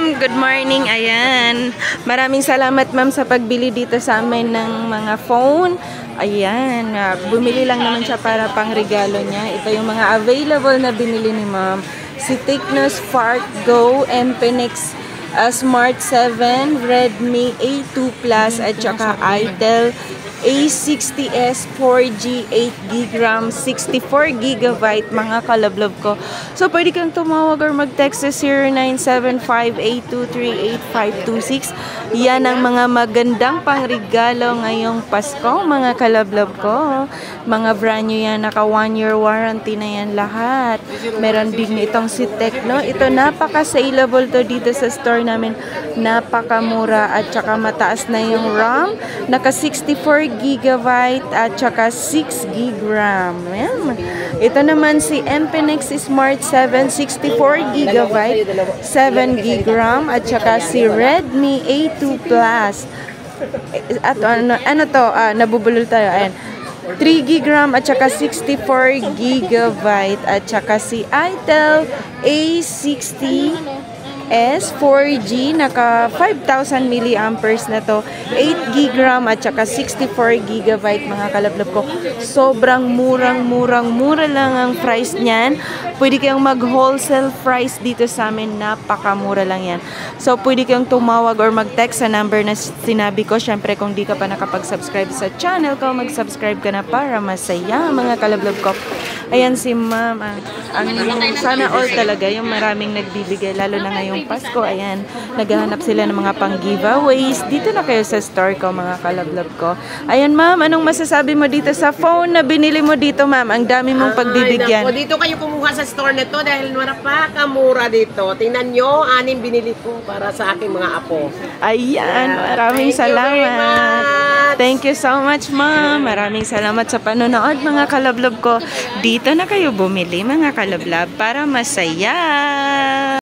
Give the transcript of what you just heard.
ma'am. Good morning. Ayan. Maraming salamat ma'am sa pagbili dito sa amin ng mga phone. Ayan. Bumili lang naman siya para pang regalo niya. Ito yung mga available na binili ni ma'am. Si Tecno Spark Go, Infinix Smart 7, Redmi A2 Plus at saka Itel A60s 4G 8GB RAM 64GB mga kalablob ko. So pwede kang tumawag or mag-text sa 0975-823-8526. Yan ang mga magandang pangregalo ngayong Pasko mga kalablob ko. Mga brand new yan, naka 1-year warranty na yan lahat. Meron din itong si Tecno. Ito napaka-saleable to dito sa store namin. Napakamura at saka mataas na yung RAM. Naka 64GB at saka 6GB RAM. Ayan. Ito naman si Infinix Smart 7, 64GB, 7GB RAM at saka si Redmi A2 Plus. At ano to, nabubulol tayo. Ayan. 3GB RAM at saka 64GB at saka si Itel A60s 4G, naka 5,000 mAh na to, 8GB RAM at saka 64GB mga kalablob ko. Sobrang mura lang ang price niyan. Pwede kayong mag-wholesale price dito sa amin, napakamura lang yan. So pwede kayong tumawag or mag-text sa number na sinabi ko. Syempre kung di ka pa nakapag-subscribe sa channel ko, mag-subscribe ka na para masaya mga kalablob ko. Ayan si ma'am, ang sana all talaga, yung maraming nagbibigay, lalo na ngayong Pasko. Ayan, naghahanap sila ng mga pang-giveaways. Dito na kayo sa store ko, mga kalablob ko. Ayan ma'am, anong masasabi mo dito sa phone na binili mo dito ma'am? Ang dami mong pagbibigyan. Dito kayo kumuha sa store na to dahil napakamura dito. Tingnan nyo, 6 binili ko para sa aking mga apo. Ayan, maraming salamat. Thank you so much ma'am. Maraming salamat sa panonood mga kalablob ko. Dito na kayo bumili mga kalablob para masaya.